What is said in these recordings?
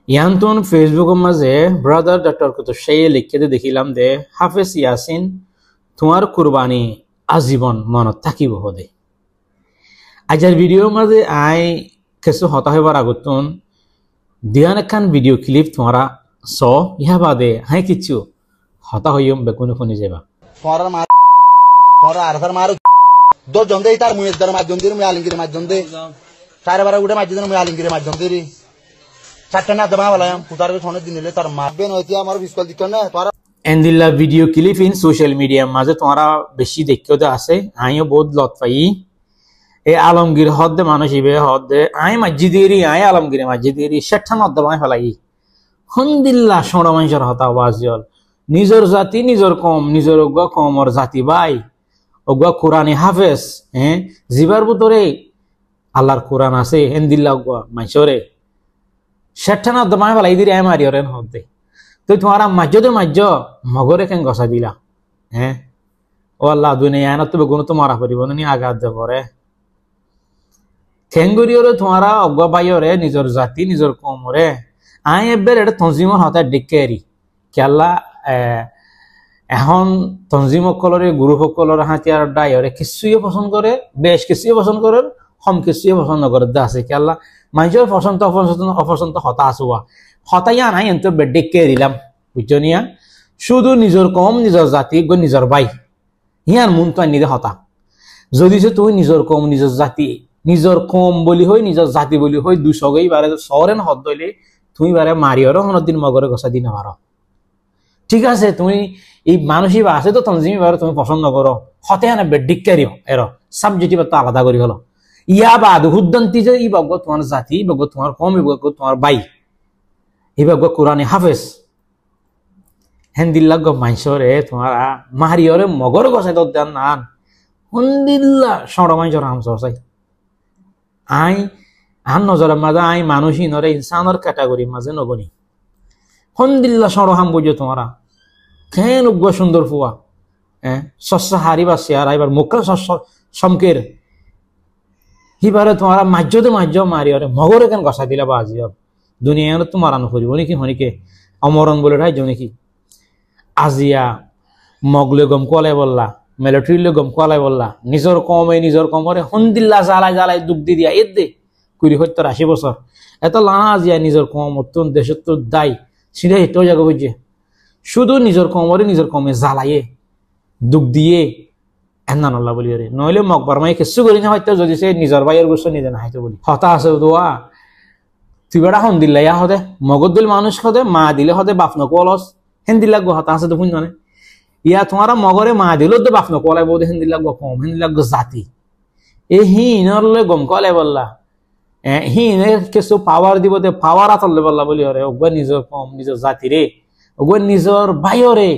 ইয়ান্তন ফেসবুকের মাঝে brother doctor কত সেই লিখতে দেখিলাম দে হাফেজ ইয়াসিন তোমার কুরবানি আজীবন মনত থাকিব হদে। আজের ভিডিওর মাঝে আই কিছু হতা হইবার আগতন দিয়ান একখান ভিডিও ক্লিপ তোমারা স ইহা বাদে হাই কিছু হতা হইম বেকুনে শুনি যাবা দশ জন দেই তার মুয়ের দ্বারা মাধ্যম দিয়ে মুই আলিঙ্গির মাধ্যম দে চার বার উঠে মাধ্যম দিয়ে মুই আলিঙ্গির মাধ্যম দিয়ে চারটা না দেবা বলাম পুতার ফোনের দিন দিলে তার মারবে নয়তো আমার বিস্কল দিত না তোরা এন্দিল্লা video clip in social media মাঝে তোমারা বেশি দেখিতে আছে আইও বহুত লত পাই এ আলমগীর হদ্দে মানুষ ইবে হদ্দে আই মসজিদেরই আই আলমগীর মসজিদেরই সেঠান অদ্দমাই ফেলাই হন্দিল্লা সোড়া মানুষের হতা বাজিল নিজের জাতি নিজের কম নিজের অজ্ঞা কমর জাতি ভাই অজ্ঞা কোরআনে হাফেজ হ্যাঁ জিবার ভিতরে আল্লাহর কোরআন আছে হেন্দিল্লা অজ্ঞা মানুষরে সেঠান অদ্দমাই ফেলাই দিরে আই মারিয়রেন হদ্দে তো তোমারা মাজ্জদের মাজ্জ মগরে কেন গসা দিলা হ্যাঁ ও আল্লাহ দুনিয়া আইনত বেগুন তো মারা পড়িব নি আঘাত দে পরে খেঙ্গুরিয়রে তোমারা অজ্ঞা বাইরে নিজের জাতি নিজের কমরে আই এবার এটা তঞ্জিমর হতে ডিকেরি কেলা এখন তঞ্জিম সকলরে গুরু সকলর হাতিয়ার ডাইরে কিছুই পছন্দ করে বেশ কিছুই পছন্দ করে কম কিছুই পছন্দ করে আছে কেলা মানুষের পছন্দ অপছন্দ হতা আসুয়া হতাইয়া নাই এত বেডেকে দিলাম বুঝছো নিয়া শুধু নিজের কম নিজের জাতি নিজের ভাই হিয়ার মন তো নিদে হতা যদি তুমি নিজের কম নিজের জাতি নিজের কম বলি হই নিজের জাতি বলি হই দুশগেই বারে শহরেন হদ দইলে তুমি বারে মারিয়রও হনদিন মগরে গসা দিন পারো ঠিক আছে তুমি এই মানসিক আছে তো তঞ্জিমি বারে তুমি পছন্দ করো হতে না বেডিকারি এর সাবজেক্টিভ তো আলাদা করি হলো ইয়া বাদ হুদ্দন্তি যে ই বগ্য তোমার জাতি বগ্য তোমার কম ই বগ্য তোমার ভাই ই বগ্য কোরআনে হাফেজ হেন্দিল্লা গো মাইসরে তোমারা মারিয়রে মগর গসাই তো দেন না হন্দিল্লা সড় মাইসর হামস চাই আই আন নজরের মাঝে আই মানুষই নরে ইনসানের ক্যাটাগরির মাঝে নগনি হন্দিল্লা সড় হাম বুঝো তোমারা খেন উগ্র সুন্দর ফুয়া হ্যাঁ শস্য হারি বা শেয়ার আইবার মুখ সমকের হিবারে তোমারা মাজ্যতে মাজ্য মারিয়রে মগরে কেন গসাই দিলা বা আজি দুনিয়া তো মারানো করিব নাকি হনিকে অমরণ বলে রাইজ নাকি আজিয়া মগলে গম কোয়ালাই বললা মিলিটারিলে গম কোয়ালাই বললা নিজের কমে নিজের কমরে হন্দিল্লা জ্বালাই জ্বালাই দুঃখ দি দিয়া এর দে 20-80 বছর এত লানা আজিয়া নিজের কম অত্যন্ত দেশের তো দায় সিধা হেঁটেও জায়গা বুঝছে শুধু নিজের কমরে নিজের কমে জ্বালাইয়ে দুঃখ দিয়ে এন্না নল্লা বলি রে নইলে মকবার মাই কিছু করি না হয়তো যদি সে নিজের ভাইয়ের গোষ্ঠ নিজে না হাইতে বলি হতা আছে দোয়া তুই বেড়া হন্দিল্লা ইয়া হদে মগর দিল মানুষ হদে মা দিলে হদে বাপ নকলস হেন্দিল্লা গো হতা আছে তো শুন জানে ইয়া তোমারা মগরে মা দিল তো বাপ নকলাই বোধ হেন্দিল্লা গো কম হেন্দিল্লা গো জাতি এ হিনরলে গম কলে বললা হিনের কিছু পাওয়ার দিব দে পাওয়ার আতলে বললা বলি রে ওগা নিজের কম নিজের জাতি রে ওগা নিজের ভাইরে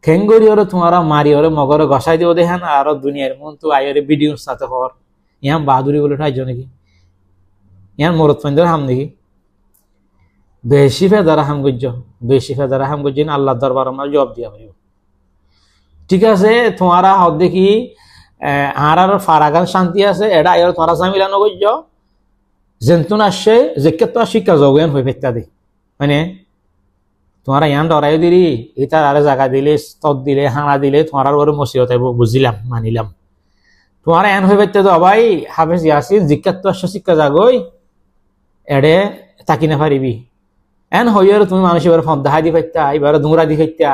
খেঙ্গরি ওরে তোমারা মারি ওরে মগরে গসাই দিব দেখেন আর দুনিয়ার মন তো আইরে ভিডিওর সাথে খবর ইয়া বাহাদুরি বলে ঠাইজ নাকি ইয়ার মরত ফাইন্দার হাম নাকি বেশি ফেদারা হাম গজ্জ বেশি ফেদারা হাম গজ্জিন আল্লাহ দরবার আমরা জবাব দিয়া পারিব ঠিক আছে তোমারা হদ দেখি আর ফারাগান শান্তি আছে এটা আইর তোমারা জামিলা নগজ্জ জেন্তুন আসছে যেকে তো শিক্ষা যোগান হয়ে ফেরতা দে মানে তোমারা ইয়ান ডরাই দিলি এটার আরে জায়গা দিলে স্তর দিলে হাঁড়া দিলে তোমার ওর মসিহত বুঝিলাম মানিলাম তোমারা এন হয়ে ফেরতে তো ভাই হাফেজ ইয়াসিন জিজ্ঞাত তো আসছে শিক্ষা জাগই এড়ে তাকি না পারিবি এন হইয়ার তুমি মানুষ এবার ফদ দেখাই দি ফেরতা এবার দুমরা দি ফেরতা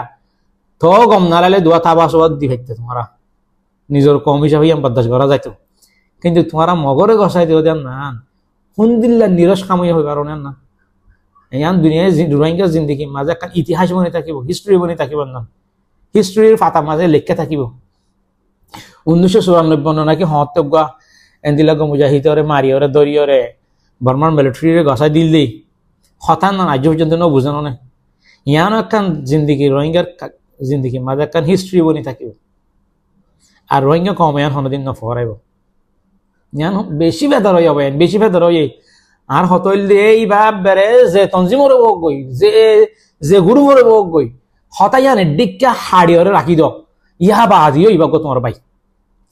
তো গম না লাইলে দোয়া তাবা সবাদ দি ফেরতে তোমারা নিজের কম হিসাবে বরদাস্ত করা যাইত কিন্তু তোমারা মগরে গসাই দিও দেন না হুন্দিল্লা নিরস কামই হয়ে পারো না ইয়ান দুনিয়ায় রোহিঙ্গা জিন্দিগি মাঝে একটা ইতিহাস বনে থাকিব হিস্ট্রি বনে থাকিব না হিস্ট্রির পাতা মাঝে লেখা থাকিব 1994 নাকি হত্যা এন্দিলা গো মুজাহিদরে মারিয়রে দরিয়রে বর্মার মিলিটারিরে গসাই দিল দেই হতান না আজ পর্যন্ত ন বুঝানো না ইয়ানো একখান জিন্দিগি রোহিঙ্গার জিন্দিগি মাঝে একখান হিস্ট্রি বনে থাকিব আর রোহিঙ্গা কম ইয়ান হনদিন ন ফরাইব ইয়ান বেশি বেদার হয়ে যাবে বেশি বেদার হয়ে আর হতইল দিয়ে এই ভাব বেড়ে যে তঞ্জিমরে বোক গই যে গুরু মরে বোক গই হতাই ইয়ান ডিক্কা হাড়িয়রে রাখি দ ইহা বা আজিও ইবাগ তোমার ভাই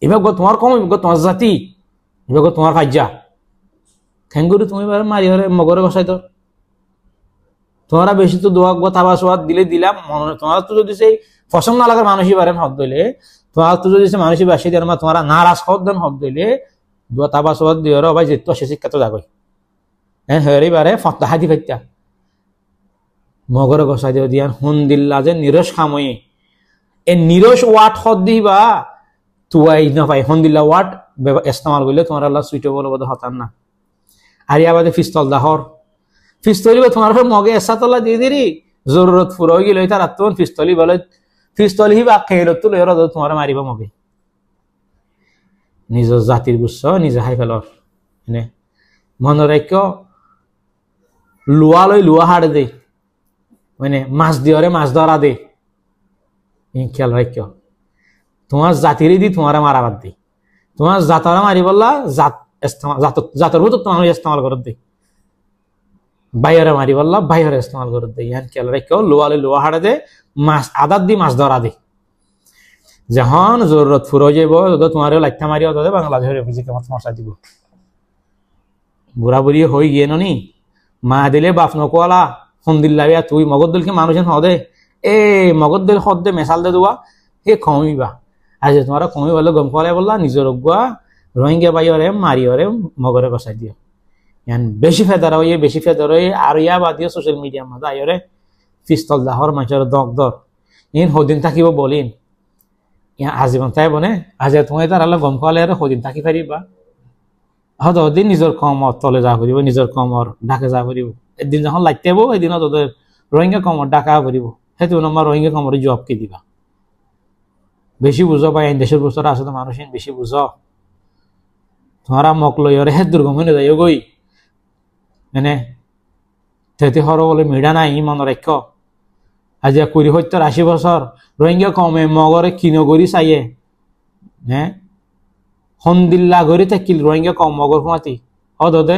এবার তোমার কম এবার তোমার জাতি এবার তোমার ফাজ্জা খেঙ্গুরি তুমি মারিয়রে মগরে বসাই তো তোমরা বেশি তো দোয়া তাবা সোয়াদ দিলে দিলাম মনে তোমার তো যদি সেই পছন্দ না লাগার মানুষই পারেন হব দিলে তোমার তো যদি মানুষই বাসি দেন তোমরা নারাজ হদ দেন হব দিলে দোয়া তাবা সোয়াদ দিয়ে ভাই যেত সে শিক্ষা তো যাগই হ্যাঁ হেরিবারে ফত্তা হাতি ফাইতা মগর গসাই দিয়ে দিয়ান হুন দিল্লা যে নিরস খামই এ নিরস ওয়াট হদ দিবা তুয়াই না পাই হুন দিল্লা ওয়াট ইস্তেমাল করলে তোমার আল্লাহ সুইটেবল বলে হতান না আর ইয়াবাদে পিস্তল দাহর পিস্তলি তোমার মগে এসাতলা দিয়ে দিরি জরুরত ফুর হয়ে গেল তার আত্মন পিস্তলি বলে পিস্তলি বা খেয়ে তুলে তোমার মারিব মগে নিজ জাতির গুচ্ছ নিজে হাই ফেলর এনে মনে রাখ লোয়া লই লোয়া হাড়ে দে মানে মাছ দিয়রে মাছ ধরা দে খেয়াল রাখ তোমার জাতিরই দি তোমার মারাবাদ দি তোমার জাতরা মারি বললা জাতর ভূত তোমার ইস্তেমাল করে দে বাইরে মারি বললা বাইরে ইস্তেমাল করে দে ইয়ান খেয়াল রাখ লোয়া লই লোয়া হাড়ে দে মাছ আদাত দি মাছ ধরা দে যখন জরুরত ফুর হয়ে যাইব তোমার লাইঠা মারি অত বাংলাদেশের অফিসে মশা দিব বুড়া বুড়ি হয়ে গিয়ে নি মা দিলে বাপ নকোয়ালা ফোন দিল্লা তুই মগদ্দুলকে মানুষের হদে এ মগদ্দুল হদে মেশাল দে দেওয়া হে কমিবা আজ তোমার কমি বলে গম ফলে বললা নিজের অগুয়া রোহিঙ্গা বাইরে মারিয়রে মগরে বসাই দিও ইয়ান বেশি ফেদার হয়ে বেশি ফেদার হয়ে আর ইয়া বাদিও সোশ্যাল মিডিয়ার মধ্যে আইরে পিস্তল দাহর মানুষের দগ দর ইন হদিন থাকিব বলিন ইয়া আজীবন তাই বনে আজ তোমার তার আল্লাহ গম খাওয়ালে আর হদিন থাকি পারিবা হয়তো ওদিন নিজের কমর তলে যা করিব নিজের কমর ঢাকে যা করিব এদিন যখন লাগতেব এদিন তোদের রোহিঙ্গা কমর ডাকা করিব সেইটো আমার রোহিঙ্গা কমরে জব কে দিবা বেশি বুঝো বা দেশের বস্তু আছে তো মানুষ বেশি বুঝো তোমারা মক লইরে হে দুর্গম হয়ে যাই গই মানে তেতে হর বলে মিডা নাই মনে রাখ আজ 20-80 বছর রোহিঙ্গা কমে মগরে কিনগরি চাইয়ে হ্যাঁ হন্দিল্লা গড়ি থাকিল রোহিঙ্গা কম মগর ফুমাতি হদে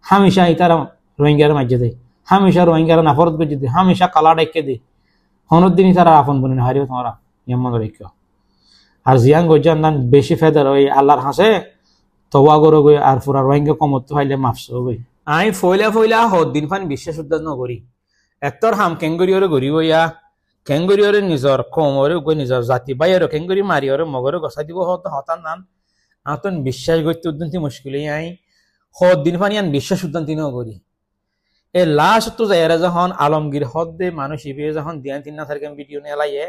হামেশা ইতারা রোহিঙ্গার মাঝে দেয় হামেশা রোহিঙ্গার নাফরত করে দে হামেশা কালা ডাইকে দে হনর দিনই তারা আপন বলে না হারিও তোমরা এমন রেখ আর জিয়ান গজান নান বেশি ফেদার ওই আল্লাহর হাসে তওয়া গরো গই আর পুরা রোহিঙ্গা কমত হইলে মাফসো গই আই ফইলা হদ দিন ফান বিশ্বাস উদ্দান নগরি এত্তর হাম কেঙ্গরিয়রে গরি গইয়া কেঙ্গরিয়রে নিজর কমরে গই নিজর জাতি বাইরে কেঙ্গরি মারিয়রে মগরে গসা দিব হতান নান আতন বিশ্বাস করতে উদ্যন্তি মুশকিলই আই হদ দিন ফানি আন বিশ্বাস উদ্যন্তি নগরি এ লাস্ট তো যাইরা যখন আলমগীর হদ দে মানুষ ইবিয়ে যখন দিয়ান তিন না থাকেন ভিডিও নিয়ে লাইয়ে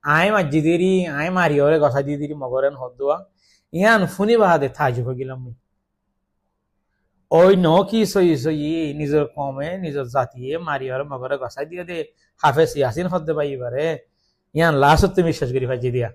আই মাজি দেরি আই মারিয়রে গসা দি দিরি মগরেন হদ দোয়া ইয়ান ফুনি বাহাদে থাজি হয়ে গেলাম ওই ন কি সই সই নিজের কমে নিজের জাতিয়ে মারিয়রে মগরে গসাই দিয়ে দে হাফেজ ইয়াসিন হদ দে পাইবারে ইয়ান লাস্ট তুমি বিশ্বাস করি ভাজি দিয়া